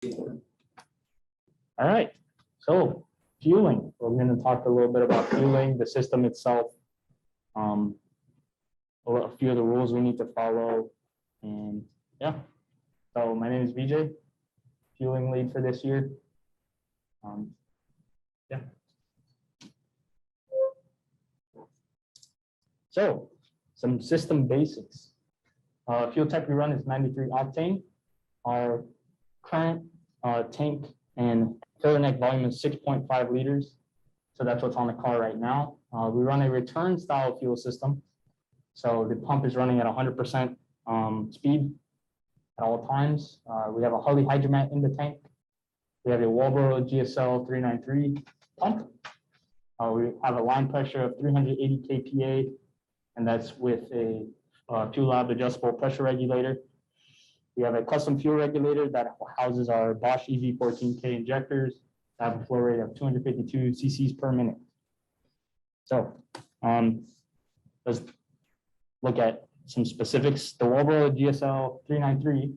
All right, so fueling. We're going to talk a little bit about fueling, the system itself, a few of the rules we need to follow, and yeah. So my name is VJ, fueling lead for this year. Yeah. So some system basics. Fuel type we run is 93 octane. Our current tank and filler neck volume is 6.5 liters. So that's what's on the car right now. We run a return style fuel system. So the pump is running at 100% speed at all times. We have a Holley hydromat in the tank. We have a Walbro GSL 393 pump. We have a line pressure of 380 kPa, and that's with a fuel lab adjustable pressure regulator. We have a custom fuel regulator that houses our Bosch EV14K injectors that have a flow rate of 252 cc's per minute. So let's look at some specifics. The Walbro GSL 393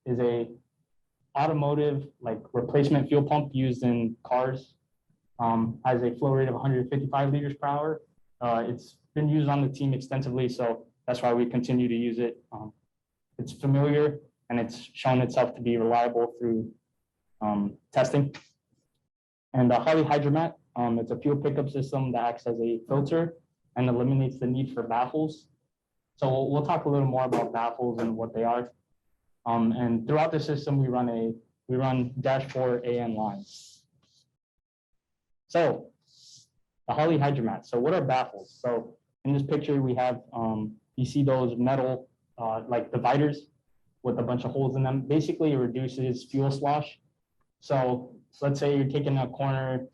is a automotive like replacement fuel pump used in cars. Has a flow rate of 155 liters per hour. It's been used on the team extensively, so that's why we continue to use it. It's familiar and it's shown itself to be reliable through testing. And the Holley hydromat, it's a fuel pickup system that acts as a filter and eliminates the need for baffles. So we'll talk a little more about baffles and what they are. And throughout the system, we run -4 AN lines. So the Holley hydromat. So what are baffles? So in this picture, we have, you see those metal like dividers with a bunch of holes in them. Basically, it reduces fuel slosh. So let's say you're taking a corner,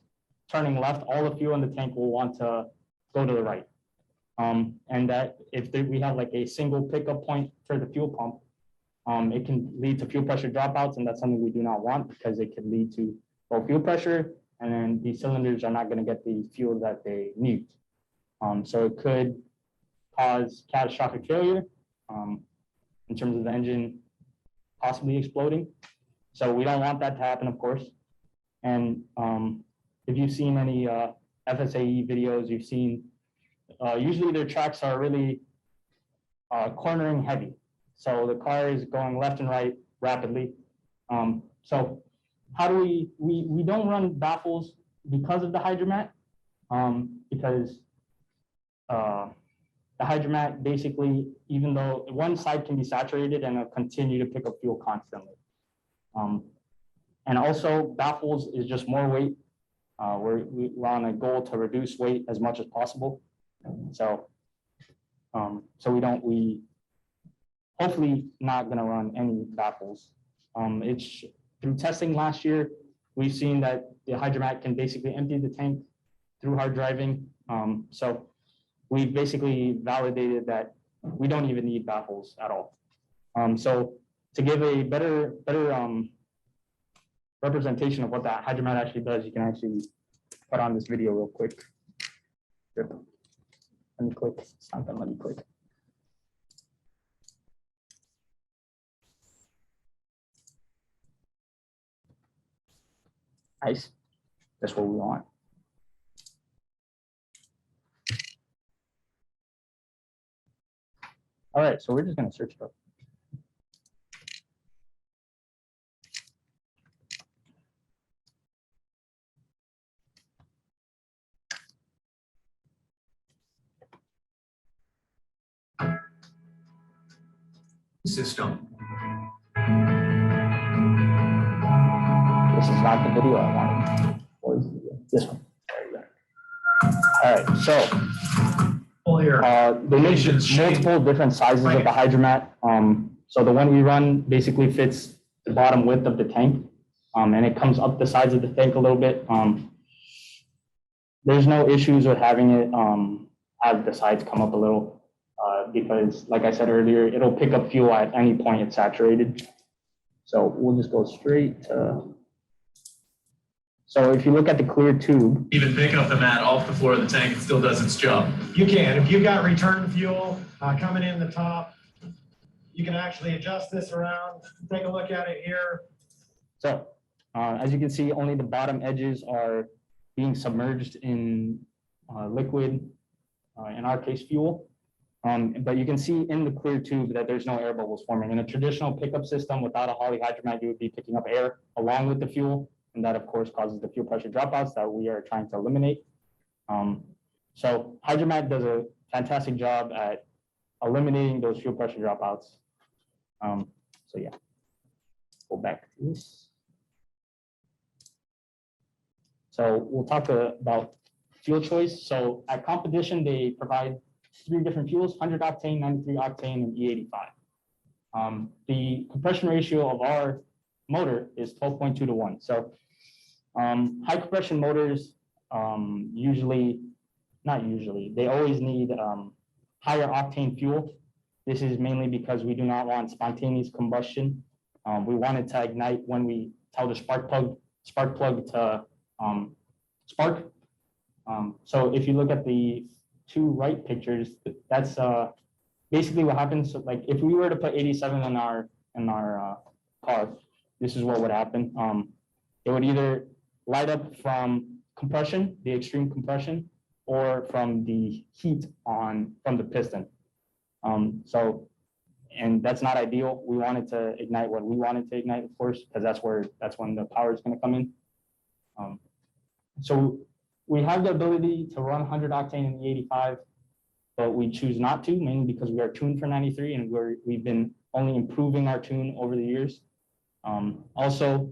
turning left, all the fuel in the tank will want to go to the right. And that if we have like a single pickup point for the fuel pump, it can lead to fuel pressure dropouts, and that's something we do not want because it could lead to low fuel pressure, and then these cylinders are not going to get the fuel that they need. So it could cause catastrophic failure in terms of the engine possibly exploding. So we don't want that to happen, of course. And if you've seen any FSAE videos, you've seen usually their tracks are really cornering heavy. So the car is going left and right rapidly. So how do we don't run baffles because of the hydromat, because the hydromat basically, even though one side can be saturated and it'll continue to pick up fuel constantly. And also baffles is just more weight. We're on a goal to reduce weight as much as possible. So we hopefully not gonna run any baffles. It's through testing last year, we've seen that the hydromat can basically empty the tank through hard driving. So we've basically validated that we don't even need baffles at all. So to give a better representation of what that hydromat actually does, you can actually put on this video real quick. Let me click. It's not gonna let me click. Nice. That's what we want. All right, so we're just going to search it up. System. This is not the video I wanted. What is this one? There you go. All right, so they make multiple different sizes of the hydromat. So the one we run basically fits the bottom width of the tank, and it comes up the sides of the tank a little bit. There's no issues with having it have the sides come up a little because, like I said earlier, it'll pick up fuel at any point it's saturated. So we'll just go straight to. So if you look at the clear tube. Even picking up the mat off the floor of the tank, it still does its job. You can. If you've got return fuel coming in the top, you can actually adjust this around. Take a look at it here. So as you can see, only the bottom edges are being submerged in liquid, in our case, fuel. But you can see in the clear tube that there's no air bubbles forming. In a traditional pickup system without a Holley hydromat, you would be picking up air along with the fuel. And that, of course, causes the fuel pressure dropouts that we are trying to eliminate. So hydromat does a fantastic job at eliminating those fuel pressure dropouts. So yeah, go back to this. So we'll talk about fuel choice. So at competition, they provide 3 different fuels: 100 octane, 93 octane, and E85. The compression ratio of our motor is 12.2 to 1. So high compression motors they always need higher octane fuel. This is mainly because we do not want spontaneous combustion. We want it to ignite when we tell the spark plug to spark. So if you look at the 2 right pictures, that's basically what happens. So like if we were to put 87 in our car, this is what would happen. It would either light up from compression, the extreme compression, or from the heat from the piston. And that's not ideal. We want it to ignite what we want it to ignite, of course, because that's when the power is going to come in. So we have the ability to run 100 octane in the 85, but we choose not to, mainly because we are tuned for 93 and we've been only improving our tune over the years. Also,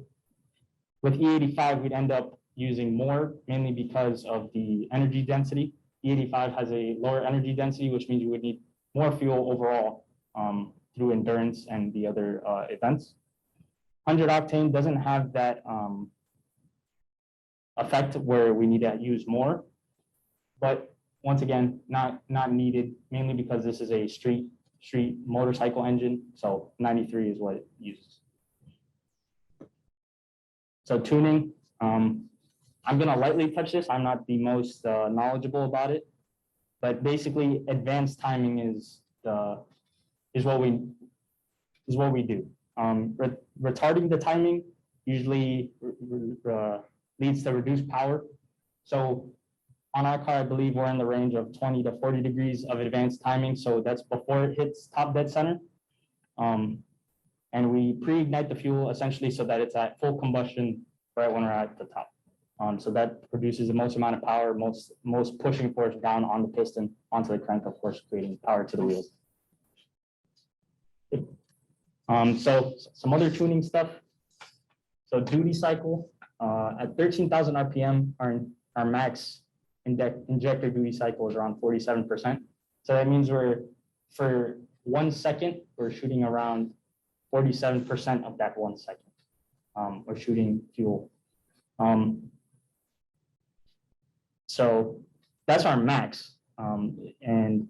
with E85, we'd end up using more, mainly because of the energy density. E85 has a lower energy density, which means you would need more fuel overall through endurance and the other events. 100 octane doesn't have that effect where we need to use more, but once again, not needed, mainly because this is a street motorcycle engine, so 93 is what it uses. So tuning, I'm going to lightly touch this. I'm not the most knowledgeable about it, but basically advanced timing is what we do. Retarding the timing usually leads to reduced power. So on our car, I believe we're in the range of 20 to 40 degrees of advanced timing. So that's before it hits top dead center. And we pre-ignite the fuel essentially so that it's at full combustion right when we're at the top. So that produces the most amount of power, most pushing force down on the piston onto the crank, of course, creating power to the wheels. So some other tuning stuff. So duty cycle at 13,000 RPM, our max injector duty cycle is around 47%. So that means for 1 second, we're shooting around 47% of that 1 second. We're shooting fuel. So that's our max. And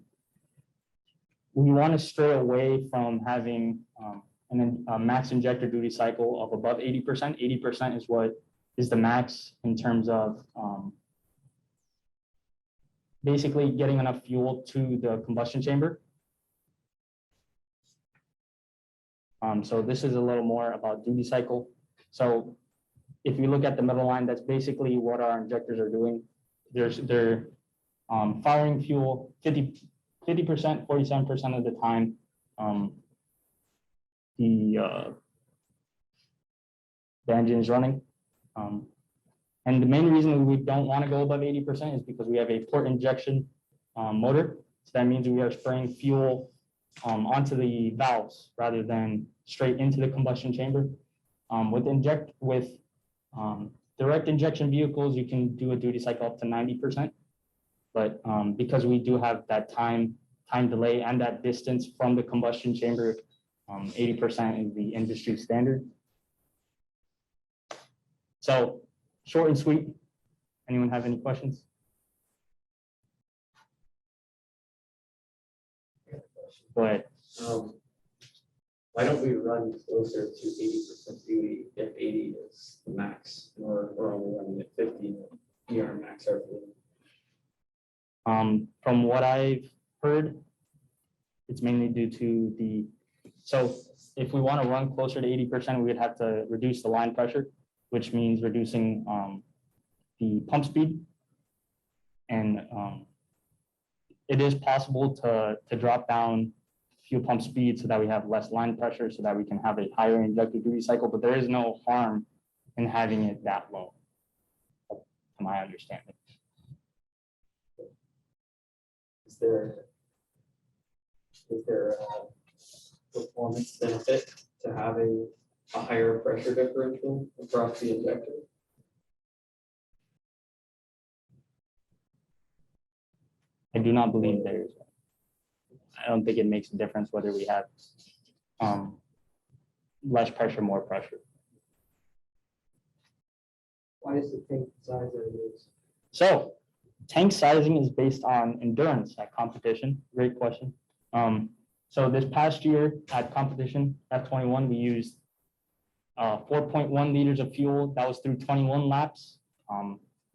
we want to stray away from having a max injector duty cycle of above 80%. 80% is what is the max in terms of basically getting enough fuel to the combustion chamber. So this is a little more about duty cycle. So if you look at the middle line, that's basically what our injectors are doing. They're firing fuel 50%, 47% of the time. The engine is running. And the main reason we don't want to go above 80% is because we have a port injection motor. So that means we are spraying fuel onto the valves rather than straight into the combustion chamber. With direct injection vehicles, you can do a duty cycle up to 90%. But because we do have that time delay and that distance from the combustion chamber, 80% is the industry standard. So short and sweet. Anyone have any questions? Go ahead. Why don't we run closer to 80% duty if 80 is the max, or we're only running at 50 near max RPM? From what I've heard, it's mainly due to the So if we want to run closer to 80%, we would have to reduce the line pressure, which means reducing the pump speed. And it is possible to drop down fuel pump speed so that we have less line pressure, so that we can have a higher injector duty cycle, but there is no harm in having it that low, to my understanding. Is there a performance benefit to having a higher pressure differential across the injector? I do not believe there is. I don't think it makes a difference whether we have less pressure, more pressure. Why is the tank the size that it is? So tank sizing is based on endurance at competition. Great question. So this past year at competition F21, we used 4.1 liters of fuel. That was through 21 laps.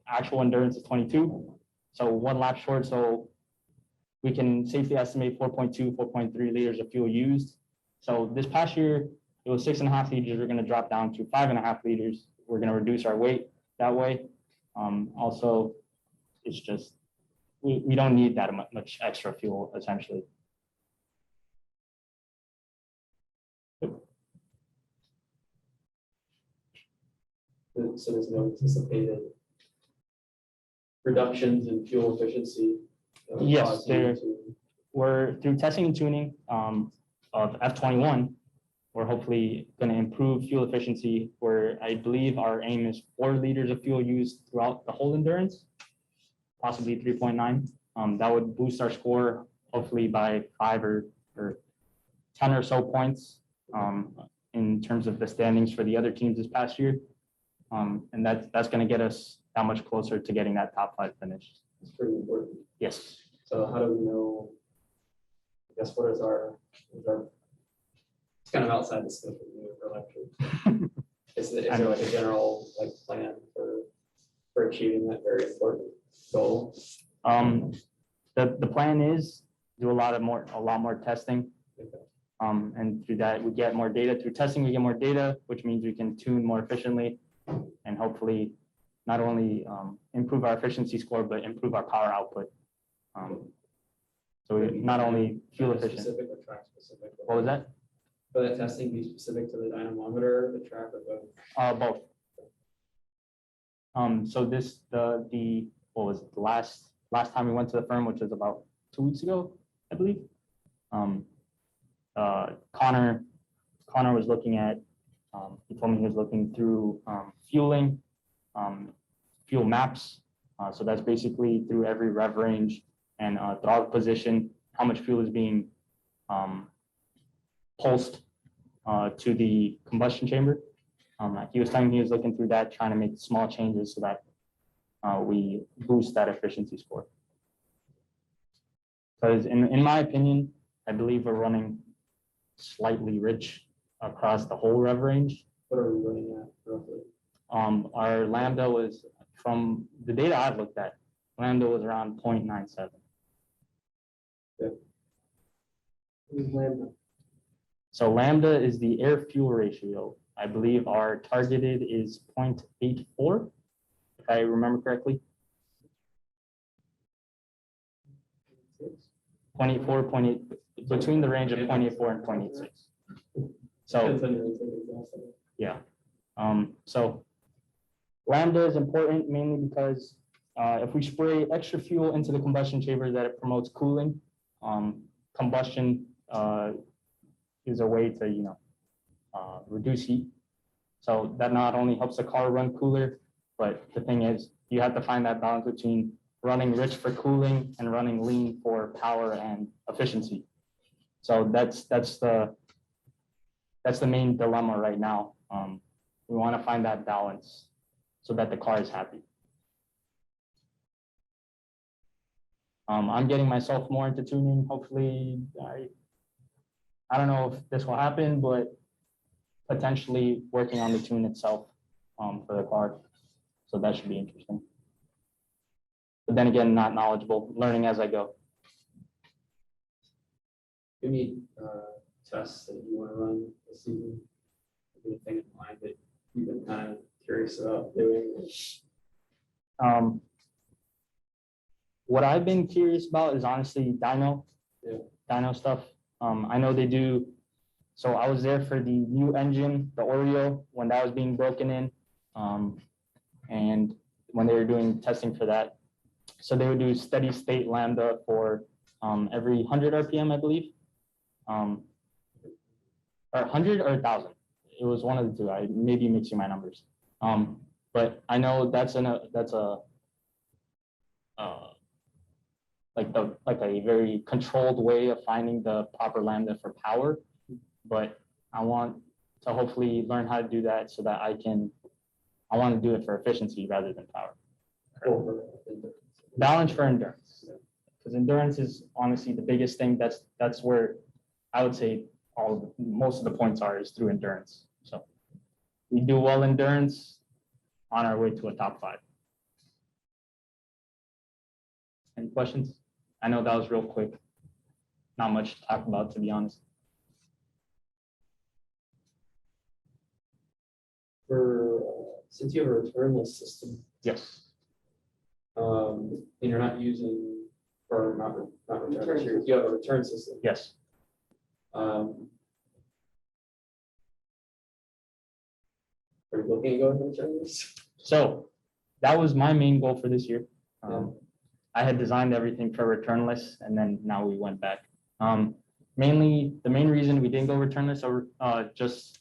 Actual endurance is 22. So 1 lap short. So we can safely estimate 4.2, 4.3 liters of fuel used. So this past year, it was 6.5 liters. We're going to drop down to 5.5 liters. We're going to reduce our weight that way. Also, it's just, we don't need that much extra fuel, essentially. So there's no anticipated reductions in fuel efficiency? that would Yes, cause you there- to- We're through testing and tuning of F21. We're hopefully going to improve fuel efficiency, where I believe our aim is 4 liters of fuel used throughout the whole endurance, possibly 3.9. That would boost our score hopefully by 5 or 10 or so points in terms of the standings for the other teams this past year. And that's going to get us that much closer to getting that top 5 finish. It's pretty important. Yes. So how do we know, I guess, what is our, it's kind of outside the scope of the lecture. Is there like a general like plan for achieving that very important goal? The plan is do a lot more testing. Okay. And through that, we get more data. Through testing, we get more data, which means we can tune more efficiently and hopefully not only improve our efficiency score, but improve our power output. So we not only fuel Track efficient. Specific or track specific? What was that? For that testing, be specific to the dynamometer, the track, or both? Both. So this, what was it, the last time we went to the firm, which was about 2 weeks ago, I believe. Connor was looking at, he told me he was looking through fueling, fuel maps. So that's basically through every rev range and throttle position, how much fuel is being pulsed to the combustion chamber. He was telling me he was looking through that, trying to make small changes so that we boost that efficiency score. Because in my opinion, I believe we're running slightly rich across the whole rev range. What are we running at roughly? Our lambda was, from the data I've looked at, lambda was around 0.97. So lambda is the air fuel ratio. I believe our targeted is 0.84, if I remember correctly. 0.84, 0.8, between the range of 0.84 and 0.86. So Depends on your intake exhaust. yeah. So lambda is important mainly because if we spray extra fuel into the combustion chamber, that it promotes cooling. Combustion is a way to, reduce heat. So that not only helps the car run cooler, but the thing is, you have to find that balance between running rich for cooling and running lean for power and efficiency. So that's the main dilemma right now. We want to find that balance so that the car is happy. I'm getting myself more into tuning. Hopefully, I don't know if this will happen, but potentially working on the tune itself for the car. So that should be interesting. But then again, not knowledgeable, learning as I go. You need tests that you want to run this season? Anything in mind that you've been kind of curious about doing? What I've been curious about is honestly dyno stuff. I know they do. So I was there for the new engine, the Oreo, when that was being broken in. And when they were doing testing for that. So they would do steady state lambda for every 100 RPM, I believe. Or 100 or 1,000. It was one of the two. I may be mixing my numbers. But I know that's like a very controlled way of finding the proper lambda for power. But I want to hopefully learn how to do that so that I want to do it for efficiency rather than power. Balance for endurance. Because endurance is honestly the biggest thing. That's where I would say most of the points is through endurance. So we do well endurance on our way to a top 5. Any questions? I know that was real quick. Not much to talk about, to be honest. Since you have a returnless system, Yes. and you're not using, or not return, you have a return system. Yes. Are you looking at going to returnless? So that was my main goal for this year. Yeah. I had designed everything for returnless, and then now we went back. Mainly, the main reason we didn't go returnless, or just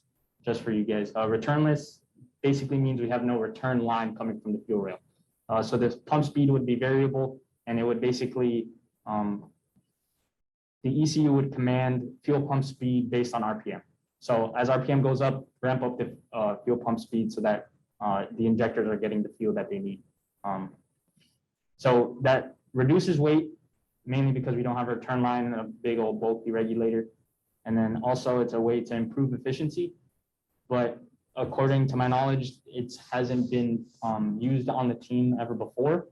for you guys, returnless basically means we have no return line coming from the fuel rail. So the pump speed would be variable, and it would basically, the ECU would command fuel pump speed based on RPM. So as RPM goes up, ramp up the fuel pump speed so that the injectors are getting the fuel that they need. So that reduces weight, mainly because we don't have a return line and a big old bulky regulator. And then also it's a way to improve efficiency. But according to my knowledge, it hasn't been used on the team ever before.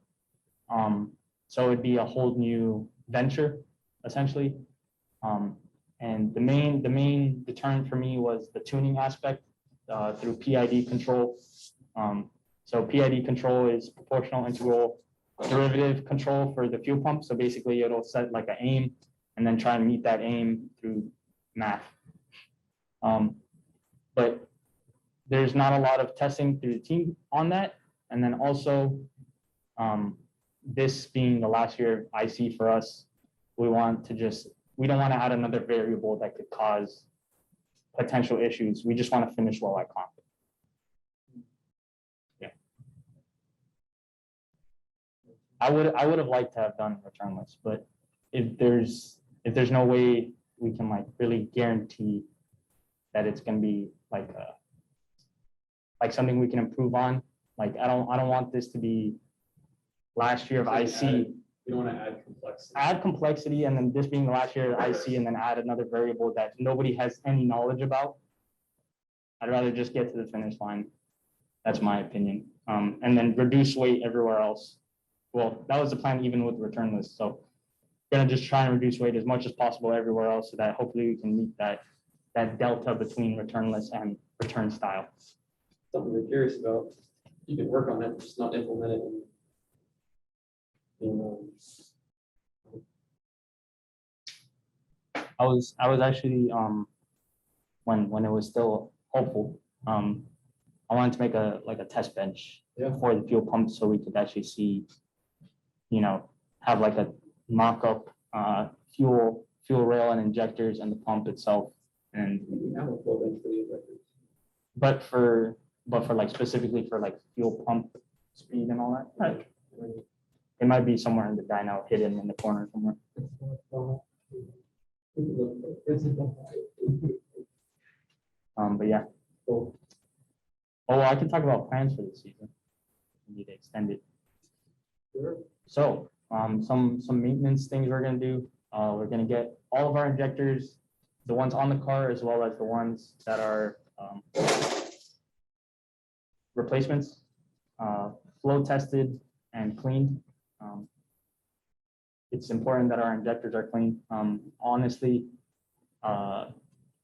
So it'd be a whole new venture, essentially. And the main deterrent for me was the tuning aspect through PID control. So PID control is proportional integral derivative control for the fuel pump. So basically it'll set like an aim and then try and meet that aim through math. But there's not a lot of testing through the team on that. And then also this being the last year of IC for us, we don't want to add another variable that could cause potential issues. We just want to finish well at comp. Yeah. I would have liked to have done returnless, but if there's no way we can like really guarantee that it's going to be like something we can improve on. Like I don't want this to be last year of IC. You don't want to add complexity. Add complexity, and then this being the last year of IC, and then add another variable that nobody has any knowledge about. I'd rather just get to the finish line. That's my opinion. And then reduce weight everywhere else. Well, that was the plan even with returnless. So gonna just try and reduce weight as much as possible everywhere else so that hopefully we can meet that delta between returnless and return style. Something we're curious about. You can work on it, just not implement it. I was actually when it was still hopeful, I wanted to make a test bench for the fuel pump so we could actually see, have like a mock-up fuel rail and injectors and the pump itself. And You have a flow bench for the injectors. but for like specifically for like fuel pump speed and all that, like, it might be somewhere in the dyno, hidden in the corner somewhere. But yeah. Cool. Oh, well, I can talk about plans for this season. We need to extend it. Sure. So, some maintenance things we're gonna do. We're gonna get all of our injectors, the ones on the car, as well as the ones that are replacements, flow tested and cleaned. It's important that our injectors are clean. Honestly,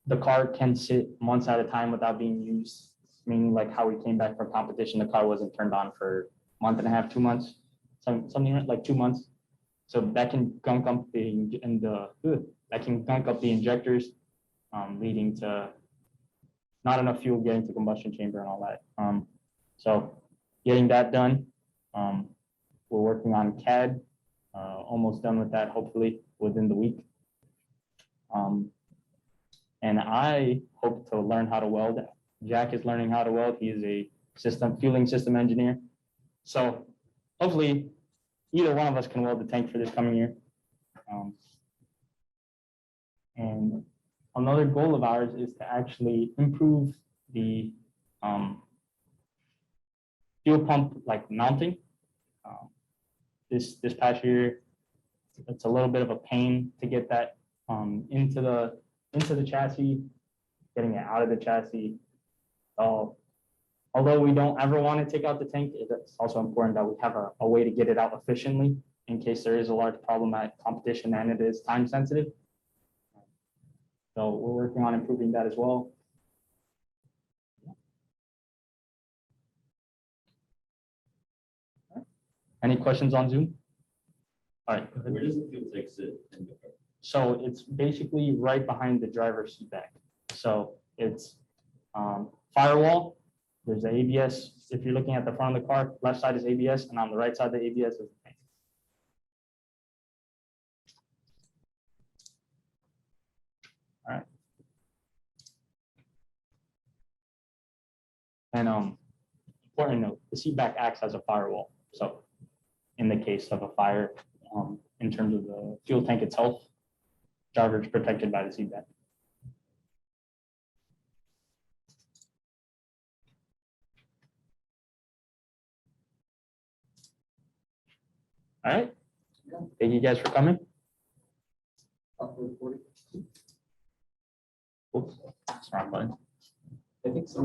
the car can sit months at a time without being used, meaning like how we came back from competition, the car wasn't turned on for a month and a half, 2 months, something like 2 months. So that can gunk up the injectors, leading to not enough fuel getting to combustion chamber and all that. So getting that done. We're working on CAD, almost done with that, hopefully within the week. And I hope to learn how to weld. Jack is learning how to weld. He is a fueling system engineer. So hopefully either one of us can weld the tank for this coming year. And another goal of ours is to actually improve the fuel pump like mounting. This past year, it's a little bit of a pain to get that into the chassis, getting it out of the chassis. Although we don't ever want to take out the tank, it's also important that we have a way to get it out efficiently in case there is a large problem at competition and it is time sensitive. So we're working on improving that as well. Any questions on Zoom? All right. Where does the fuel tank sit in the car? So it's basically right behind the driver's seat back. So it's firewall. There's the ABS. If you're looking at the front of the car, left side is ABS, and on the right side of the ABS is the tank. All right. And important note, the seat back acts as a firewall. So in the case of a fire, in terms of the fuel tank itself, driver is protected by the seat back. All right. Thank you guys for coming. Oops, that's the wrong button. I think so.